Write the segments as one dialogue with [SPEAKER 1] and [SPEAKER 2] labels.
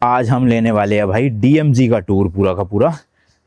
[SPEAKER 1] आज हम लेने वाले हैं भाई डीएमजी का टूर पूरा का पूरा,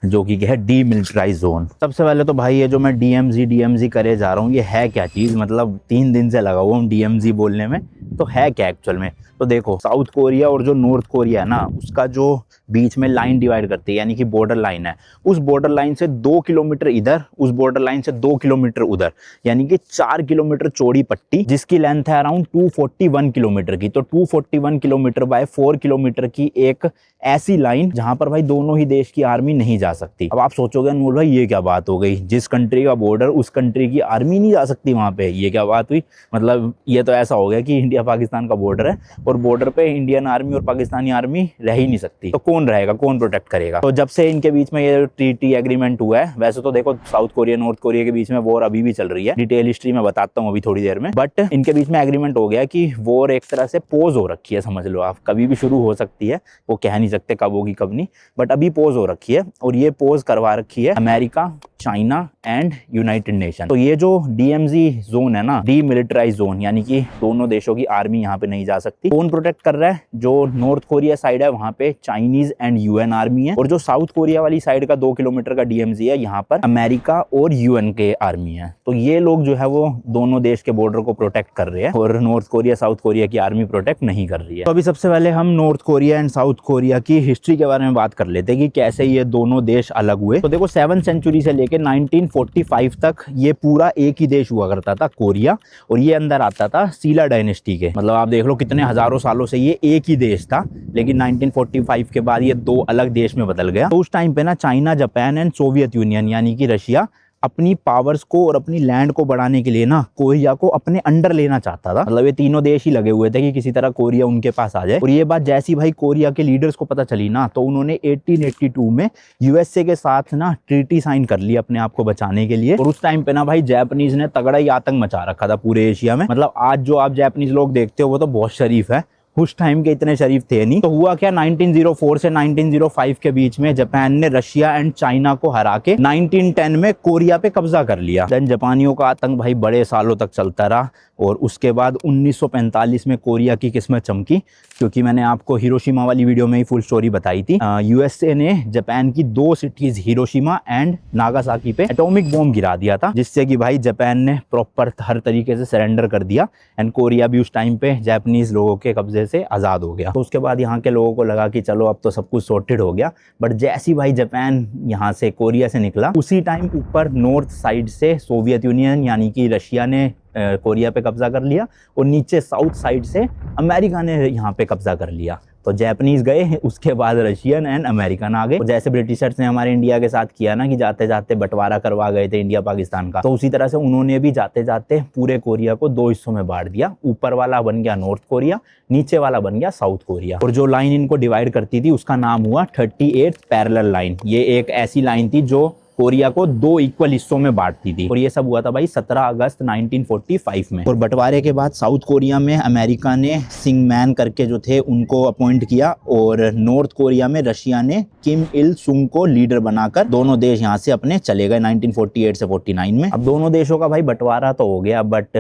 [SPEAKER 1] जो कि है डीमिलिटराइज जोन। सबसे पहले तो भाई ये जो मैं डीएमजी करे जा रहा हूँ, ये है क्या चीज़, मतलब 3 दिन से लगा हुआ हूँ डीएमजी बोलने में, तो है क्या एक्चुअल में। तो देखो, साउथ कोरिया और जो नॉर्थ कोरिया है ना, उसका जो बीच में लाइन डिवाइड करती है, यानी कि बॉर्डर लाइन है, उस बॉर्डर लाइन से 2 किलोमीटर इधर, उस बॉर्डर लाइन से 2 किलोमीटर उधर, यानी कि 4 किलोमीटर चौड़ी पट्टी, जिसकी लेंथ है अराउंड 241 किलोमीटर की। तो 241 किलोमीटर बाय 4 किलोमीटर की एक ऐसी लाइन जहां पर भाई दोनों ही देश की आर्मी नहीं जा सकती। अब आप सोचोगे अनमोल भाई ये क्या बात हो गई, जिस कंट्री का बॉर्डर उस कंट्री की आर्मी नहीं जा सकती वहां पे, ये क्या बात हुई। मतलब ये तो ऐसा हो गया कि इंडिया पाकिस्तान का बॉर्डर है और बॉर्डर पे इंडियन आर्मी और पाकिस्तानी आर्मी रह ही नहीं सकती, तो कौन रहेगा, कौन प्रोटेक्ट करेगा। तो जब से इनके बीच में ये ट्रीटी एग्रीमेंट हुआ है, वैसे तो देखो साउथ कोरिया नॉर्थ कोरिया के बीच में वॉर अभी भी चल रही है, डिटेल हिस्ट्री में बताता हूँ अभी थोड़ी देर में, बट इनके बीच में एग्रीमेंट हो गया कि वॉर एक तरह से पोज हो रखी है, समझ लो आप, कभी भी शुरू हो सकती है, वो कह नहीं सकते कब होगी कब नहीं, बट अभी पोज हो रखी है। और ये पोज करवा रखी है America, China and United nation. तो ये जो डीएमजी जोन है ना, डीमिलिटराइज जोन, यानी कि दोनों देशों की आर्मी यहाँ पे नहीं जा सकती। कौन प्रोटेक्ट कर रहा है? जो नॉर्थ कोरिया साइड है वहां पे चाइनीज एंड यूएन आर्मी है, और जो साउथ कोरिया वाली साइड का 2 किलोमीटर का डीएमजी है, यहाँ पर अमेरिका और यूएन के आर्मी है। तो ये लोग जो है वो दोनों देश के बॉर्डर को प्रोटेक्ट कर रहे हैं, और नॉर्थ कोरिया साउथ कोरिया की आर्मी प्रोटेक्ट नहीं कर रही है। तो अभी सबसे पहले हम north Korea and south Korea की हिस्ट्री के बारे में बात कर लेते हैं कि कैसे ये दोनों देश अलग हुए। तो देखो 7th सेंचुरी से लेकर 1945 तक ये पूरा एक ही देश हुआ करता था, कोरिया, और ये अंदर आता था सीला डायनेस्टी के। मतलब आप देख लो कितने हजारों सालों से ये एक ही देश था, लेकिन 1945 के बाद ये 2 अलग देश में बदल गया। तो उस टाइम पे ना China, Japan and Soviet union यानी कि रशिया अपनी पावर्स को और अपनी लैंड को बढ़ाने के लिए ना कोरिया को अपने अंडर लेना चाहता था। मतलब ये तीनों देश ही लगे हुए थे कि किसी तरह कोरिया उनके पास आ जाए। और ये बात जैसी भाई कोरिया के लीडर्स को पता चली ना, तो उन्होंने 1882 में यूएसए के साथ ना ट्रीटी साइन कर ली अपने आप को बचाने के लिए। और उस टाइम पे ना भाई जापानीज ने तगड़ा ही आतंक मचा रखा था पूरे एशिया में। मतलब आज जो आप जापानीज लोग देखते हो वो तो बहुत शरीफ है, उस टाइम के इतने शरीफ थे नहीं। तो हुआ क्या, 1904 से 1905 के बीच में जापान ने रशिया एंड चाइना को हरा के 1910 में कोरिया पे कब्जा कर लिया। देन जापानियों का आतंक भाई बड़े सालों तक चलता रहा, और उसके बाद 1945 में कोरिया की किस्मत चमकी, क्योंकि मैंने आपको हिरोशिमा वाली वीडियो में ही फुल स्टोरी बताई थी। यूएसए ने जापान की 2 सिटीज हिरोशिमा एंड नागासाकी पे एटॉमिक बॉम्ब गिरा दिया था, जिससे कि भाई जापान ने प्रॉपर हर तरीके से सरेंडर कर दिया, एंड कोरिया भी उस टाइम पे जापानीज लोगों के कब्जे से आज़ाद हो गया। तो उसके बाद यहाँ के लोगों को लगा कि चलो अब तो सब कुछ सॉर्टेड हो गया। बट जैसी भाई जापान यहाँ से कोरिया से निकला, उसी टाइम ऊपर नॉर्थ साइड से सोवियत यूनियन यानी कि रशिया ने कोरिया पे कब्जा कर लिया, और नीचे साउथ साइड से अमेरिका ने यहाँ पे कब्जा कर लिया। तो जापानीज गए, उसके बाद रशियन एंड अमेरिकन आ गए। जैसे ब्रिटिशर्स ने हमारे इंडिया के साथ किया ना कि जाते जाते बंटवारा करवा गए थे इंडिया पाकिस्तान का, तो उसी तरह से उन्होंने भी जाते जाते पूरे कोरिया को 2 हिस्सों में बांट दिया। ऊपर वाला बन गया नॉर्थ कोरिया, नीचे वाला बन गया साउथ कोरिया। और जो लाइन इनको डिवाइड करती थी उसका नाम हुआ 38th पैरेलल लाइन। ये एक ऐसी लाइन थी जो कोरिया को 2 इक्वल हिस्सों में बांटती थी, और ये सब हुआ था भाई 17 अगस्त 1945 में। और बंटवारे के बाद साउथ कोरिया में अमेरिका ने सिंगमैन करके जो थे उनको अपॉइंट किया, और नॉर्थ कोरिया में रशिया ने किम इल सुंग को लीडर बनाकर दोनों देश यहाँ से अपने चले गए 1948 से 49 में। अब दोनों देशों का भाई बंटवारा तो हो गया, बट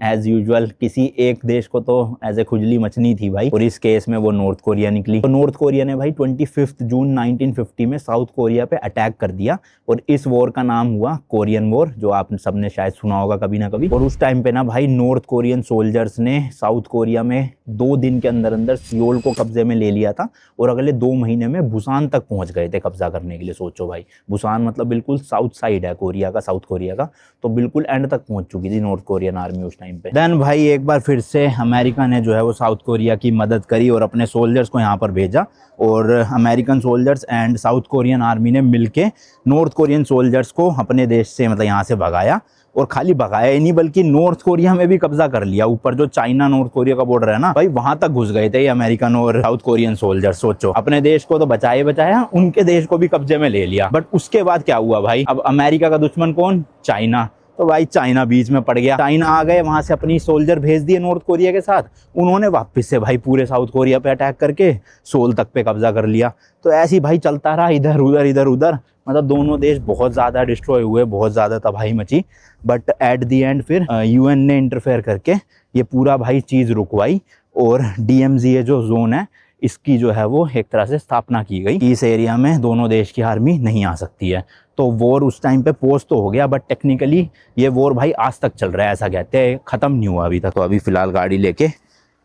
[SPEAKER 1] एज यूजुअल किसी एक देश को तो एज ए खुजली मचनी थी भाई, और इस केस में वो नॉर्थ कोरिया निकली। तो नॉर्थ कोरिया ने भाई 25 जून 1950 में साउथ कोरिया पे अटैक कर दिया, और इस वॉर का नाम हुआ कोरियन वॉर, जो आप सबने शायद सुना होगा कभी ना कभी। और उस टाइम पे ना भाई नॉर्थ कोरियन सोल्जर्स ने साउथ कोरिया में 2 दिन के अंदर अंदर सियोल को कब्जे में ले लिया था, और अगले 2 महीने में बुसान तक पहुंच गए थे कब्जा करने के लिए। सोचो भाई, बुसान मतलब बिल्कुल साउथ साइड है कोरिया का, साउथ कोरिया का, तो बिल्कुल एंड तक पहुंच चुकी थी नॉर्थ कोरियन आर्मी उस टाइम पे। देन भाई एक बार फिर से अमेरिका ने जो है वो साउथ कोरिया की मदद करी और अपने सोल्जर्स को यहाँ पर भेजा, और American soldiers and south Korean army ने मिलके नॉर्थ कोरियन सोल्जर्स को अपने देश से, मतलब यहाँ से भगाया। और खाली भगाया ही नहीं, बल्कि नॉर्थ कोरिया में भी कब्जा कर लिया। ऊपर जो चाइना नॉर्थ कोरिया का बॉर्डर है ना भाई, वहां तक घुस गए थे ये अमेरिकन और साउथ कोरियन सोल्जर। सोचो, अपने देश को तो बचाया, उनके देश को भी कब्जे में ले लिया। बट उसके बाद क्या हुआ भाई, अब अमेरिका का दुश्मन कौन? चाइना। तो भाई चाइना बीच में पड़ गया। चाइना आ गए, वहां से अपनी सोल्जर भेज दिए नॉर्थ कोरिया के साथ, उन्होंने वापस से भाई पूरे साउथ कोरिया पे अटैक करके सोल तक पे कब्जा कर लिया। तो ऐसे ही भाई चलता रहा, इधर उधर, मतलब दोनों देश बहुत ज़्यादा डिस्ट्रॉय हुए, बहुत ज़्यादा तबाही मची। बट एट दी एंड फिर यूएन ने इंटरफेयर करके ये पूरा भाई चीज़ रुकवाई, और डीएमजी ये जो जोन है इसकी जो है वो एक तरह से स्थापना की गई कि इस एरिया में दोनों देश की आर्मी नहीं आ सकती है। तो वॉर उस टाइम पे पोज तो हो गया, बट टेक्निकली ये वॉर भाई आज तक चल रहा है, ऐसा कहते हैं, ख़त्म नहीं हुआ अभी तक। तो अभी फ़िलहाल गाड़ी लेके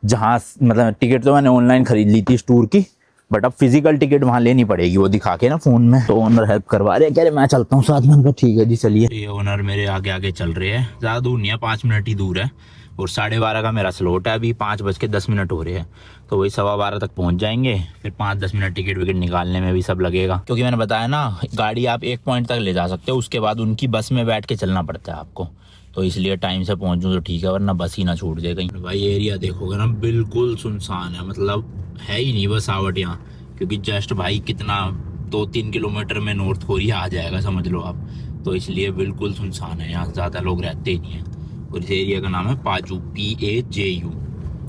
[SPEAKER 1] जहाँ मतलब टिकट तो मैंने ऑनलाइन खरीद ली थी इस टूर की, बट अब फिजिकल टिकट वहाँ लेनी पड़ेगी, वो दिखा के ना फ़ोन में। तो ओनर हेल्प करवा रहे हैं, कह रहे मैं चलता हूँ साथ में। उनका ठीक है जी चलिए। ये ओनर मेरे आगे आगे चल रहे हैं, ज़्यादा दूर नहीं है, 5 मिनट ही दूर है, और 12:30 का मेरा स्लॉट है, अभी 5:10 हो रहे हैं, तो वही 12:15 तक पहुंच जाएंगे। फिर 5-10 मिनट टिकट विकेट निकालने में भी सब लगेगा, क्योंकि मैंने बताया ना गाड़ी आप एक पॉइंट तक ले जा सकते हो, उसके बाद उनकी बस में बैठ के चलना पड़ता है आपको, तो इसलिए टाइम से पहुंचूं तो ठीक है, वरना बस ही ना छूट जाए कहीं। भाई एरिया देखोगे ना बिल्कुल सुनसान है, मतलब है ही नहीं बस आवट यहाँ, क्योंकि जस्ट भाई कितना 2-3 किलोमीटर में नॉर्थ कोरिया आ जाएगा समझ लो आप, तो इसलिए बिल्कुल सुनसान है, यहाँ ज़्यादा लोग रहते ही नहीं हैं। और इस एरिया का नाम है पाजू, PAJU,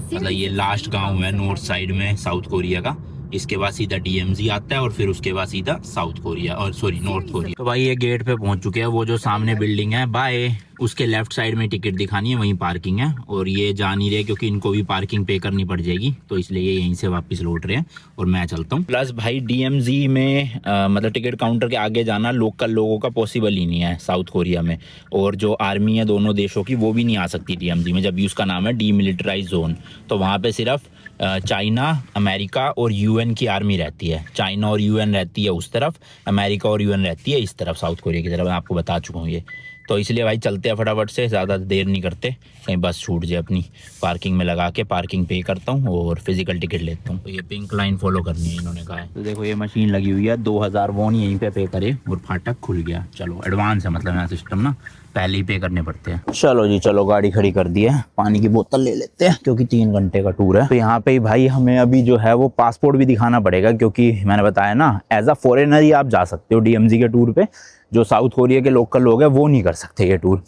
[SPEAKER 1] मतलब ये लास्ट गांव है नॉर्थ साइड में साउथ कोरिया का। इसके बाद सीधा DMZ आता है और फिर उसके बाद सीधा साउथ कोरिया, और सॉरी नॉर्थ कोरिया। तो भाई ये गेट पे पहुंच चुके हैं, वो जो सामने बिल्डिंग है बाय, उसके लेफ्ट साइड में टिकट दिखानी है, वहीं पार्किंग है, और ये जा नहीं रहे क्योंकि इनको भी पार्किंग पे करनी पड़ जाएगी, तो इसलिए ये यहीं से वापस लौट रहे हैं और मैं चलता हूँ। प्लस भाई DMZ में मतलब टिकट काउंटर के आगे जाना लोकल लोगों का पॉसिबल ही नहीं है साउथ कोरिया में, और जो आर्मी है दोनों देशों की वो भी नहीं आ सकती DMZ में, जबकि उसका नाम है डीमिलिटराइज जोन। तो वहाँ पे सिर्फ चाइना, अमेरिका और UN की आर्मी रहती है, चाइना और UN रहती है उस तरफ, अमेरिका और UN रहती है इस तरफ साउथ कोरिया की तरफ, मैं आपको बता चुका हूँ ये। तो इसलिए भाई चलते हैं फटाफट से, ज़्यादा देर नहीं करते, कहीं बस छूट जाए अपनी। पार्किंग में लगा के पार्किंग पे करता हूँ और फिजिकल टिकट लेता हूँ। तो ये पिंक लाइन फॉलो करनी है इन्होंने कहा है। तो देखो ये मशीन लगी हुई है, 2000 वॉन यहीं पे करे और फाटक खुल गया। चलो एडवांस है मतलब यहाँ सिस्टम ना, पहले ही पे करने पड़ते हैं। चलो जी चलो, गाड़ी खड़ी कर दी है, पानी की बोतल ले लेते हैं क्योंकि 3 घंटे का टूर है। तो यहाँ पे भाई हमें अभी जो है वो पासपोर्ट भी दिखाना पड़ेगा, क्योंकि मैंने बताया ना एज अ फॉरेनर ही आप जा सकते हो DMZ के टूर पे, जो साउथ कोरिया के लोकल लोग हैं वो नहीं कर सकते ये टूर।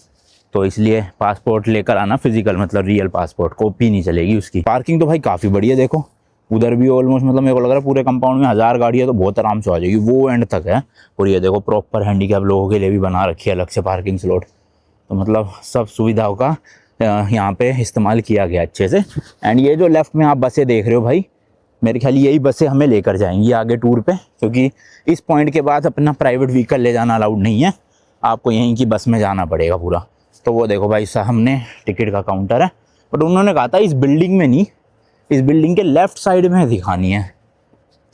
[SPEAKER 1] तो इसलिए पासपोर्ट लेकर आना, फिजिकल मतलब रियल पासपोर्ट, कॉपी नहीं चलेगी उसकी। पार्किंग तो भाई काफ़ी बड़ी है, देखो उधर भी ऑलमोस्ट मतलब मेरे को लग रहा है पूरे कंपाउंड में 1000 गाड़ियाँ तो बहुत आराम से आ जाएगी, वो एंड तक है। और ये देखो प्रॉपर हैंडीकैप लोगों के लिए भी बना रखी है अलग से पार्किंग स्लॉट, तो मतलब सब सुविधाओं का यहाँ पे इस्तेमाल किया गया अच्छे से। एंड ये जो लेफ्ट में आप बसें देख रहे हो भाई, मेरे ख्याल यही बसें हमें लेकर जाएंगी आगे टूर पे, क्योंकि इस पॉइंट के बाद अपना प्राइवेट व्हीकल ले जाना अलाउड नहीं है, आपको यहीं की बस में जाना पड़ेगा पूरा। तो वो देखो भाई सामने टिकट का काउंटर है, बट उन्होंने कहा था इस बिल्डिंग में नहीं, इस बिल्डिंग के लेफ्ट साइड में दिखानी है।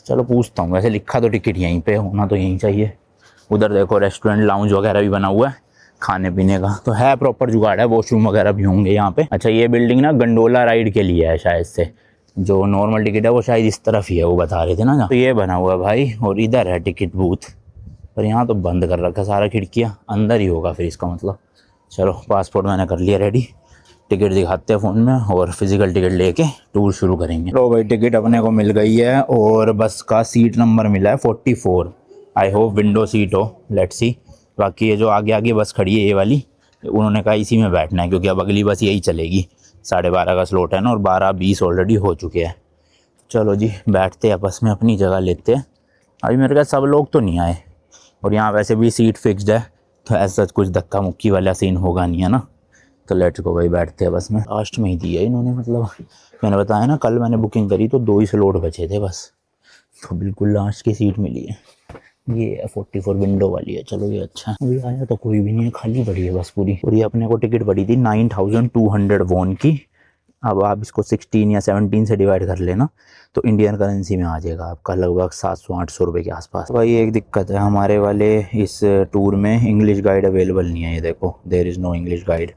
[SPEAKER 1] चलो पूछता हूँ, वैसे लिखा तो टिकट यहीं पे, होना तो यहीं चाहिए। उधर देखो रेस्टोरेंट लाउंज वगैरह भी बना हुआ है, खाने पीने का तो है, प्रॉपर जुगाड़ है, वॉशरूम वगैरह भी होंगे यहाँ पे। अच्छा ये बिल्डिंग ना गंडोला राइड के लिए है शायद से, जो नॉर्मल टिकट है वो शायद इस तरफ ही है, वो बता रहे थे ना। तो ये बना हुआ है भाई, और इधर है टिकट बूथ, पर यहाँ तो बंद कर रखा सारा, खिड़कियाँ अंदर ही होगा फिर इसका मतलब। चलो पासपोर्ट मैंने कर लिया रेडी, टिकट दिखाते हैं फ़ोन में और फिजिकल टिकट लेके टूर शुरू करेंगे। लो भाई टिकट अपने को मिल गई है, और बस का सीट नंबर मिला है 44। आई होप विंडो सीट हो, लेट्स सी। बाकी ये जो आगे आगे बस खड़ी है ये वाली, उन्होंने कहा इसी में बैठना है, क्योंकि अब अगली बस यही चलेगी। 12:30 का स्लॉट है ना, और 12:20 ऑलरेडी हो चुके हैं। चलो जी बैठते हैं बस में, अपनी जगह लेते हैं। अभी मेरे ख्याल सब लोग तो नहीं आए, और यहाँ वैसे भी सीट फिक्स्ड है, तो ऐसा कुछ धक्का मुक्की वाला सीन होगा नहीं है ना। तो लेट्स गो भाई, बैठते हैं बस में। लास्ट में ही दी है इन्होंने, मतलब मैंने बताया ना कल मैंने बुकिंग करी तो 2 ही स्लॉट बचे थे बस, तो बिल्कुल लास्ट की सीट मिली है। ये 44 विंडो वाली है। चलो ये अच्छा है। अभी आया तो कोई भी नहीं है, खाली पड़ी है बस पूरी। और ये अपने को टिकट पड़ी थी 9200 वॉन की। अब आप इसको 16 या 17 से डिवाइड कर लेना, तो इंडियन करेंसी में आ जाएगा आपका लगभग 700-800 रुपये के आसपास। भाई एक दिक्कत है हमारे वाले इस टूर में, इंग्लिश गाइड अवेलेबल नहीं है। ये देखो there is no English guide.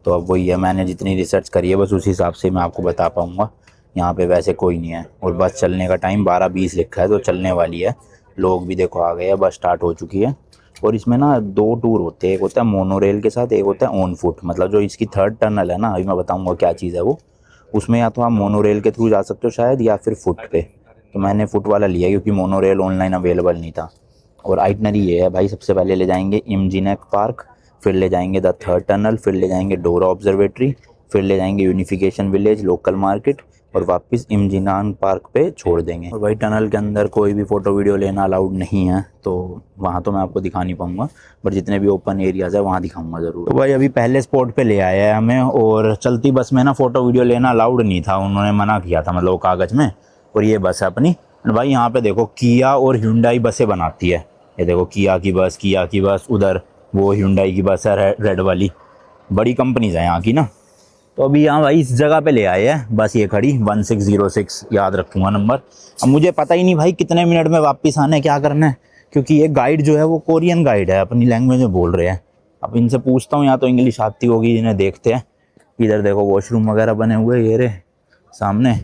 [SPEAKER 1] तो अब वही है, मैंने जितनी रिसर्च करी है बस उस हिसाब से मैं आपको बता पाऊँगा। यहाँ पे वैसे कोई नहीं है, और बस चलने का टाइम 12:20 लिखा है, तो चलने वाली है। लोग भी देखो आ गए हैं, बस स्टार्ट हो चुकी है। और इसमें ना 2 टूर होते हैं, एक होता है मोनोरेल के साथ, एक होता है ऑन फुट। मतलब जो इसकी 3rd टनल है ना, अभी मैं बताऊंगा क्या चीज़ है वो, उसमें या तो आप मोनोरेल के थ्रू जा सकते हो शायद, या फिर फुट पे। तो मैंने फुट वाला लिया क्योंकि मोनोरेल ऑनलाइन अवेलेबल नहीं था। और आइटनरी ये है भाई, सबसे पहले ले जाएंगे इमजीनेक पार्क, फिर ले जाएंगे द 3rd टनल, फिर ले जाएंगे डोरा ऑब्जर्वेटरी, फिर ले जाएंगे यूनिफिकेशन विलेज, लोकल मार्केट, और वापस इमजिनान पार्क पे छोड़ देंगे। और भाई टनल के अंदर कोई भी फ़ोटो वीडियो लेना अलाउड नहीं है, तो वहाँ तो मैं आपको दिखा नहीं पाऊँगा, बट जितने भी ओपन एरियाज़ है वहाँ दिखाऊंगा ज़रूर। तो भाई अभी पहले स्पॉट पे ले आया है हमें, और चलती बस में ना फ़ोटो वीडियो लेना अलाउड नहीं था, उन्होंने मना किया था मतलब वो कागज़ में। और ये बस है अपनी। एंड भाई यहाँ पे देखो किया और ह्युंडई बसें बनाती है। ये देखो किया की बस, उधर वो ह्युंडई की बस है रेड वाली। बड़ी कंपनीज है यहाँ की ना। तो अभी यहाँ भाई इस जगह पे ले आए हैं बस, ये खड़ी 1606, याद रखूँगा नंबर। अब मुझे पता ही नहीं भाई कितने मिनट में वापस आना है, क्या करना है, क्योंकि ये गाइड जो है वो कोरियन गाइड है, अपनी लैंग्वेज में बोल रहे हैं। अब इनसे पूछता हूँ, या तो इंग्लिश आती होगी, इन्हें देखते हैं। इधर देखो वॉशरूम वगैरह बने हुए ये रहे सामने।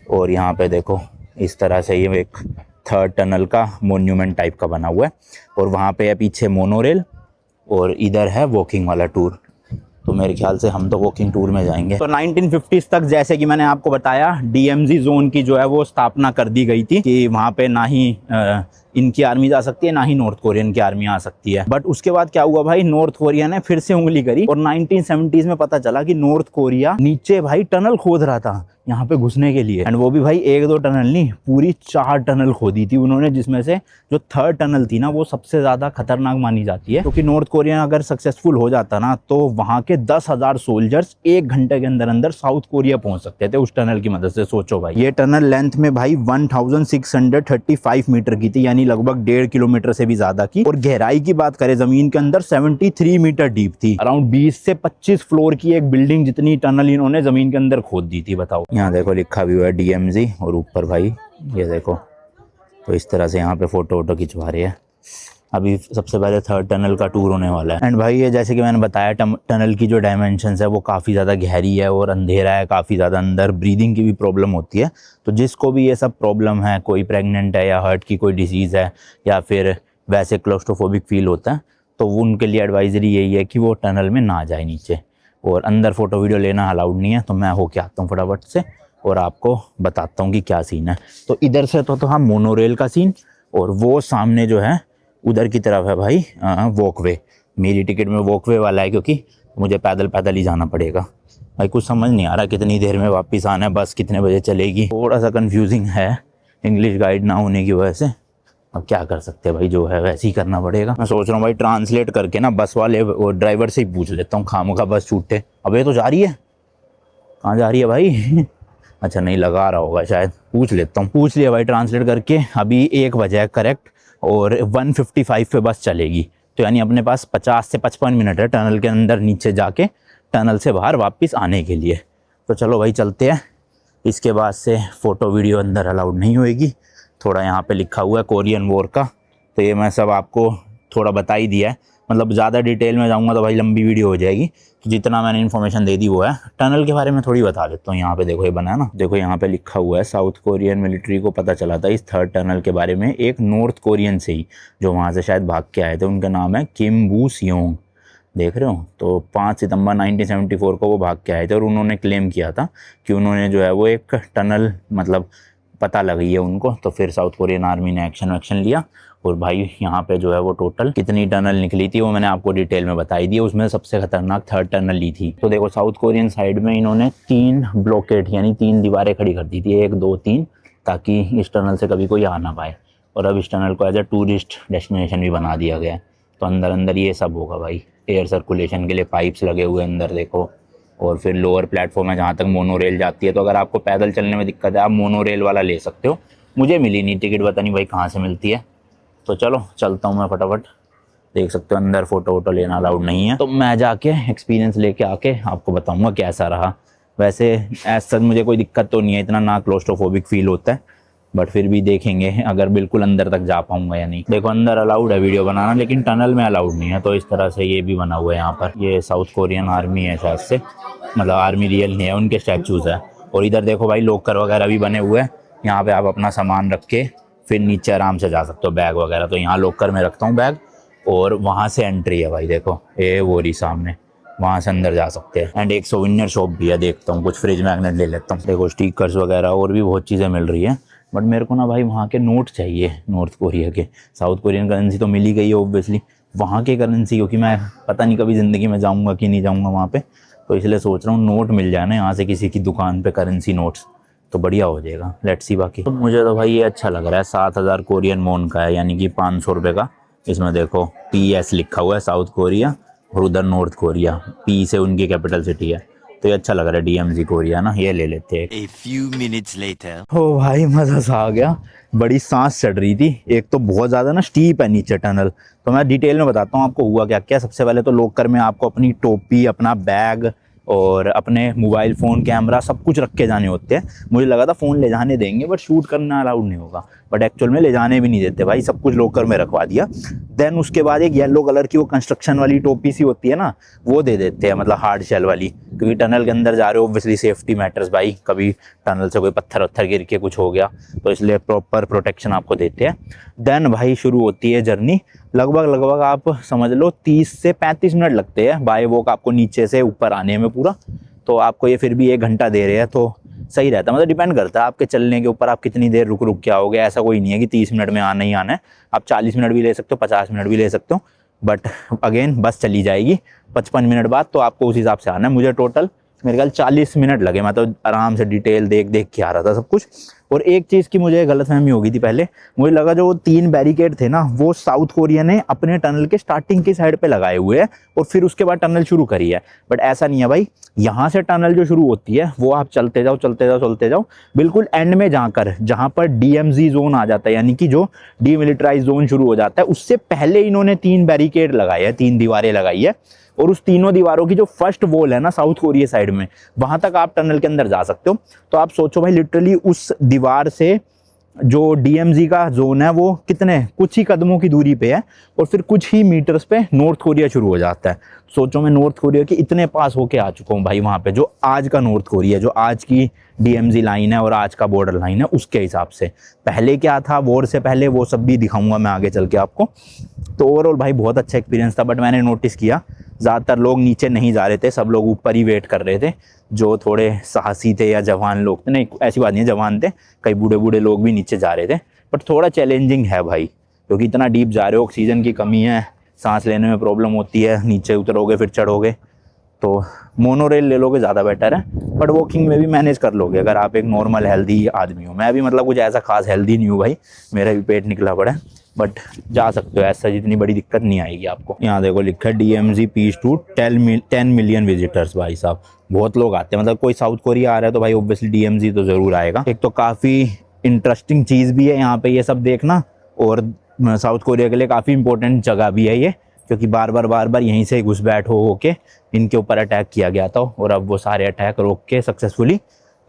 [SPEAKER 1] और यहाँ पे देखो इस तरह से ये एक थर्ड टनल का मोन्यूमेंट टाइप का बना हुआ है। और वहाँ पे है पीछे मोनोरेल, और इधर है वॉकिंग वाला टूर। तो मेरे ख्याल से हम तो वॉकिंग टूर में जाएंगे। तो 1950s तक, जैसे कि मैंने आपको बताया, डीएमजी जोन की जो है वो स्थापना कर दी गई थी कि वहाँ पे ना ही इनकी आर्मी जा सकती है, ना ही नॉर्थ कोरियन की आर्मी आ सकती है। बट उसके बाद क्या हुआ भाई, नॉर्थ कोरिया ने फिर से उंगली करी और 1970s में पता चला कि नॉर्थ कोरिया नीचे भाई टनल खोद रहा था यहाँ पे घुसने के लिए। एंड वो भी भाई 1-2 टनल नहीं, पूरी 4 टनल खोदी थी उन्होंने, जिसमें से जो थर्ड टनल थी ना वो सबसे ज़्यादा खतरनाक मानी जाती है, क्योंकि नॉर्थ कोरिया अगर सक्सेसफुल हो जाता ना तो वहाँ के 10,000 सोल्जर्स 1 घंटे के अंदर अंदर साउथ कोरिया पहुँच सकते थे उस टनल की मदद से। सोचो भाई, ये टनल लेंथ में भाई 1635 मीटर की थी, यानी लगभग 1.5 किलोमीटर से भी ज़्यादा की। और गहराई की बात करें ज़मीन के अंदर 73 मीटर डीप थी। अराउंड 20 से 25 फ्लोर की एक बिल्डिंग जितनी टनल इन्होंने ज़मीन के अंदर खोद दी थी, बताओ। यहाँ देखो लिखा भी हुआ है डीएमजी, और ऊपर भाई ये देखो। तो इस तरह से यहाँ पे फोटो वोटो खिंचवा रहे हैं। अभी सबसे पहले थर्ड टनल का टूर होने वाला है। एंड भाई ये जैसे कि मैंने बताया, टनल की जो डायमेंशंस है वो काफ़ी ज़्यादा गहरी है और अंधेरा है काफ़ी ज़्यादा अंदर, ब्रीदिंग की भी प्रॉब्लम होती है। तो जिसको भी ये सब प्रॉब्लम है, कोई प्रेग्नेंट है या हार्ट की कोई डिजीज़ है या फिर वैसे क्लोस्ट्रोफोबिक फील होता है, तो उनके लिए एडवाइजरी यही है कि वो टनल में ना जाए नीचे। और अंदर फ़ोटो वीडियो लेना अलाउड नहीं है। तो मैं होके आता हूँ फटाफट से और आपको बताता हूँ कि क्या सीन है। तो इधर से तो हम मोनोरेल का सीन, और वो सामने जो है उधर की तरफ है भाई वॉकवे। मेरी टिकट में वॉकवे वाला है, क्योंकि मुझे पैदल पैदल ही जाना पड़ेगा। भाई कुछ समझ नहीं आ रहा कितनी देर में वापस आना है, बस कितने बजे चलेगी, थोड़ा सा कंफ्यूजिंग है इंग्लिश गाइड ना होने की वजह से। अब क्या कर सकते हैं भाई, जो है वैसे ही करना पड़ेगा। मैं सोच रहा हूँ भाई ट्रांसलेट करके ना बस वाले और ड्राइवर से ही पूछ लेता हूँ, खामोखा बस छूटे। अब ये तो जा रही है, कहाँ जा रही है भाई? अच्छा नहीं लगा रहा होगा शायद, पूछ लेता हूँ। पूछ लिया भाई ट्रांसलेट करके। अभी 1 बजे है करेक्ट, और 1:55 पे बस चलेगी। तो यानी अपने पास 50 से 55 मिनट है टनल के अंदर नीचे जाके टनल से बाहर वापस आने के लिए। तो चलो भाई चलते हैं। इसके बाद से फ़ोटो वीडियो अंदर अलाउड नहीं होएगी। थोड़ा यहाँ पे लिखा हुआ है कोरियन वॉर का, तो ये मैं सब आपको थोड़ा बता ही दिया है। मतलब ज़्यादा डिटेल में जाऊँगा तो भाई लंबी वीडियो हो जाएगी। तो जितना मैंने इन्फॉर्मेशन दे दी वो है। टनल के बारे में थोड़ी बता देता हूँ। यहाँ पे देखो ये बना है ना, देखो यहाँ पे लिखा हुआ है साउथ कोरियन मिलिट्री को पता चला था इस थर्ड टनल के बारे में एक नॉर्थ कोरियन से ही, जो वहाँ से शायद भाग के आए थे। उनका नाम है किम बू सियोंग, देख रहे हो। तो 5 सितंबर 1974 को वो भाग के आए थे, और उन्होंने क्लेम किया था कि उन्होंने जो है वो एक टनल मतलब पता लगी है उनको। तो फिर साउथ कोरियन आर्मी ने एक्शन लिया, और भाई यहाँ पे जो है वो टोटल कितनी टनल निकली थी वो मैंने आपको डिटेल में बताई दी। उसमें सबसे खतरनाक थर्ड टनल ली थी। तो देखो साउथ कोरियन साइड में इन्होंने 3 ब्लॉकेड यानी 3 दीवारें खड़ी कर दी थी, 1, 2, 3, ताकि इस टनल से कभी कोई आ ना पाए। और अब इस टनल को एज ए टूरिस्ट डेस्टिनेशन भी बना दिया गया है। तो अंदर ये सब होगा भाई, एयर सर्कुलेशन के लिए पाइप्स लगे हुए अंदर देखो। और फिर लोअर प्लेटफॉर्म है जहाँ तक मोनोरेल जाती है। तो अगर आपको पैदल चलने में दिक्कत है आप मोनोरेल वाला ले सकते हो। मुझे मिली नहीं टिकट, पता नहीं भाई कहाँ से मिलती है। तो चलो चलता हूँ मैं फटाफट। देख सकते हो अंदर फ़ोटो वोटो लेना अलाउड नहीं है। तो मैं जाके एक्सपीरियंस लेके आके आपको बताऊँगा कैसा रहा। वैसे एज सच मुझे कोई दिक्कत तो नहीं है, इतना ना क्लोस्ट्रोफोबिक फील होता है, बट फिर भी देखेंगे अगर बिल्कुल अंदर तक जा पाऊंगा या नहीं। देखो अंदर अलाउड है वीडियो बनाना, लेकिन टनल में अलाउड नहीं है। तो इस तरह से ये भी बना हुआ है यहाँ पर। ये साउथ कोरियन आर्मी है शायद से, मतलब आर्मी रियल नहीं है, उनके स्टैचूज़ है। और इधर देखो भाई लॉकर वगैरह भी बने हुए हैं। यहाँ पे आप अपना सामान रख के फिर नीचे आराम से जा सकते हो, बैग वगैरह। तो यहाँ लॉकर में रखता हूँ बैग, और वहाँ से एंट्री है भाई। देखो ये वो रही सामने, वहाँ से अंदर जा सकते हैं। एंड एक सोविनियर शॉप भी है, देखता हूँ कुछ फ्रिज मैग्नेट ले लेता हूँ। देखो स्टिकर्स वगैरह और भी बहुत चीज़ें मिल रही हैं। बट मेरे को ना भाई वहाँ के नोट चाहिए नॉर्थ कोरिया के। साउथ कोरियन करेंसी तो मिल ही गई है ऑब्वियसली, वहाँ के करेंसी, क्योंकि मैं पता नहीं कभी ज़िंदगी में जाऊँगा कि नहीं जाऊँगा वहाँ पे। तो इसलिए सोच रहा हूँ नोट मिल जाए ना यहाँ से किसी की दुकान पे, करेंसी नोट्स, तो बढ़िया हो जाएगा। Let's see. बाकी तो मुझे तो भाई ये अच्छा लग रहा है। 7,000 कोरियन वॉन का है, यानी कि 500 रुपये का। इसमें देखो PS लिखा हुआ है साउथ कोरिया, और उधर नॉर्थ कोरिया, P से उनकी कैपिटल सिटी है। तो ये अच्छा लग रहा है DMZ कोरिया ना, ये ले लेते हैं।
[SPEAKER 2] A few minutes later.
[SPEAKER 1] ओ भाई मज़ा सा आ गया, बड़ी सांस चढ़ रही थी। एक तो बहुत ज़्यादा ना स्टीप है नीचे टनल, तो मैं डिटेल में बताता हूँ आपको हुआ क्या क्या। सबसे पहले तो लॉकर में आपको अपनी टोपी, अपना बैग और अपने मोबाइल फ़ोन, कैमरा सब कुछ रख के जाने होते हैं। मुझे लगा था फ़ोन ले जाने देंगे बट शूट करना अलाउड नहीं होगा, बट एक्चुअल में ले जाने भी नहीं देते भाई, सब कुछ लॉकर में रखवा दिया। देन उसके बाद एक येलो कलर की वो कंस्ट्रक्शन वाली टोपी सी होती है ना, वो दे देते हैं, मतलब हार्ड शेल वाली, क्योंकि टनल के अंदर जा रहे हो ऑब्वियसली सेफ्टी मैटर्स भाई, कभी टनल से कोई पत्थर वत्थर गिर के कुछ हो गया तो इसलिए प्रॉपर प्रोटेक्शन आपको देते हैं। देन भाई शुरू होती है जर्नी। लगभग आप समझ लो 30 से 35 मिनट लगते हैं बाय वॉक आपको नीचे से ऊपर आने में पूरा, तो आपको ये फिर भी 1 घंटा दे रहे हैं तो सही रहता है। मतलब डिपेंड करता है आपके चलने के ऊपर, आप कितनी देर रुक के आओगे। ऐसा कोई नहीं है कि 30 मिनट में आना ही आना है, आप 40 मिनट भी ले सकते हो, 50 मिनट भी ले सकते हो, बट अगेन बस चली जाएगी 55 मिनट बाद, तो आपको उस हिसाब से आना है। मुझे टोटल मेरे ख्याल 40 मिनट लगे, मैं तो आराम से डिटेल देख के आ रहा था सब कुछ। और एक चीज़ की मुझे गलतफहमी हो गई थी पहले, मुझे लगा जो 3 बैरिकेड थे ना वो साउथ कोरिया ने अपने टनल के स्टार्टिंग की साइड पे लगाए हुए हैं और फिर उसके बाद टनल शुरू करी है, बट ऐसा नहीं है भाई। यहाँ से टनल जो शुरू होती है वो आप चलते जाओ बिल्कुल एंड में जाकर, जहाँ पर DMZ जोन आ जाता है, यानी कि जो डीमिलिटराइज जोन शुरू हो जाता है, उससे पहले इन्होंने 3 बैरिकेड लगाए हैं, 3 दीवारें लगाई है। और उस तीनों दीवारों की जो फर्स्ट वॉल है ना साउथ कोरिया साइड में, वहां तक आप टनल के अंदर जा सकते हो। तो आप सोचो भाई लिटरली उस दीवार से जो DMZ का जोन है वो कितने कुछ ही कदमों की दूरी पे है, और फिर कुछ ही मीटर्स पे नॉर्थ कोरिया शुरू हो जाता है। सोचो मैं नॉर्थ कोरिया के इतने पास होके आ चुका हूँ भाई वहाँ पे, जो आज का नॉर्थ कोरिया, जो आज की DMZ लाइन है और आज का बॉर्डर लाइन है उसके हिसाब से। पहले क्या था वॉर से पहले, वो सब भी दिखाऊंगा मैं आगे चल के आपको। तो ओवरऑल भाई बहुत अच्छा एक्सपीरियंस था, बट मैंने नोटिस किया ज़्यादातर लोग नीचे नहीं जा रहे थे, सब लोग ऊपर ही वेट कर रहे थे, जो थोड़े साहसी थे या जवान लोग थे। नहीं ऐसी बात नहीं है, जवान थे, कई बूढ़े लोग भी नीचे जा रहे थे, बट थोड़ा चैलेंजिंग है भाई, क्योंकि इतना डीप जा रहे हो, ऑक्सीजन की कमी है, सांस लेने में प्रॉब्लम होती है, नीचे उतरोगे फिर चढ़ोगे, तो मोनोरेल ले लोगे ज़्यादा बेटर है, बट वॉकिंग में भी मैनेज कर लोगे अगर आप एक नॉर्मल हेल्दी आदमी हो। मैं भी मतलब कुछ ऐसा खास हेल्दी नहीं हूँ भाई, मेरा भी पेट निकला पड़ा है, बट जा सकते हो, ऐसा जितनी बड़ी दिक्कत नहीं आएगी आपको। यहाँ देखो लिखा है DMZ peace to 10 million visitors. भाई साहब बहुत लोग आते हैं, मतलब कोई साउथ कोरिया आ रहा है तो भाई ऑब्वियसली DMZ तो ज़रूर आएगा। एक तो काफ़ी इंटरेस्टिंग चीज़ भी है यहाँ पे ये सब देखना, और साउथ कोरिया के लिए काफ़ी इंपॉर्टेंट जगह भी है ये, क्योंकि बार बार यहीं से घुसपैठ हो के इनके ऊपर अटैक किया गया था, और अब वो सारे अटैक रोक के सक्सेसफुली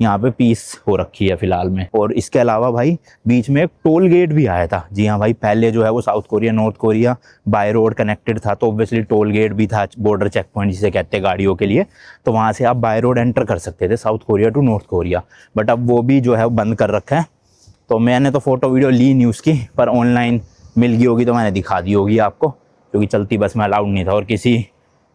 [SPEAKER 1] यहाँ पे पीस हो रखी है फिलहाल में। और इसके अलावा भाई बीच में एक टोल गेट भी आया था। जी हाँ भाई, पहले जो है वो south Korea north Korea by road connected था, तो ऑब्वियसली टोल गेट भी था, बॉर्डर चेक पॉइंट जिसे कहते हैं गाड़ियों के लिए, तो वहाँ से आप बाय रोड एंटर कर सकते थे South Korea to North Korea, but अब वो भी जो है बंद कर रखा है। तो मैंने तो फ़ोटो वीडियो ली नहीं उसकी, पर ऑनलाइन मिल गई होगी तो मैंने दिखा दी होगी आपको, क्योंकि चलती बस में अलाउड नहीं था, और किसी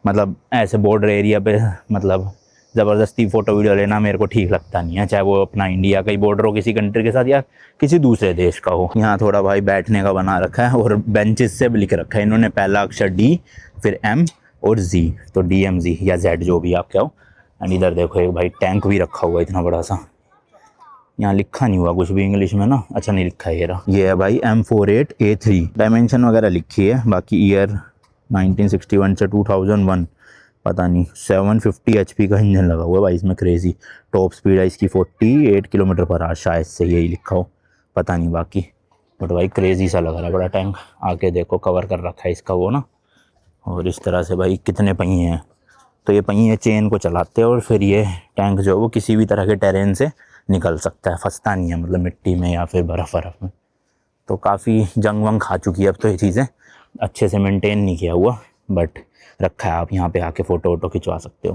[SPEAKER 1] मतलब ऐसे बॉर्डर एरिया पे मतलब ज़बरदस्ती फ़ोटो वीडियो लेना मेरे को ठीक लगता नहीं है, चाहे वो अपना इंडिया का ही बॉर्डर हो किसी कंट्री के साथ या किसी दूसरे देश का हो। यहाँ थोड़ा भाई बैठने का बना रखा है, और बेंचेस से भी लिख रखा है इन्होंने, पहला अक्षर D, फिर M और Z, तो DMZ या Z जो भी आप कहो। एंड इधर देखो एक भाई टैंक भी रखा हुआ इतना बड़ा सा, यहाँ लिखा नहीं हुआ कुछ भी इंग्लिश में ना, अच्छा नहीं लिखा है ये है भाई M48A3, डायमेंशन वगैरह लिखी है, बाकी ईयर 1961 से 2001, पता नहीं। 750 HP का इंजन लगा हुआ है भाई इसमें, क्रेजी। टॉप स्पीड है इसकी 48 किलोमीटर पर आवर, शायद से यही लिखा हो, पता नहीं बाकी, बट भाई क्रेजी सा लग रहा है बड़ा टैंक। आके देखो कवर कर रखा है इसका वो ना, और इस तरह से भाई कितने पहिए हैं, तो ये पहिए चेन को चलाते हैं, और फिर ये टैंक जो है वो किसी भी तरह के टेरेन से निकल सकता है, फंसता नहीं है, मतलब मिट्टी में या फिर बर्फ़ में। तो काफ़ी जंग वंग खा चुकी है अब तो ये चीज़ें, अच्छे से मेंटेन नहीं किया हुआ, बट रखा है, आप यहाँ पे आके फ़ोटो वोटो खिंचवा सकते हो।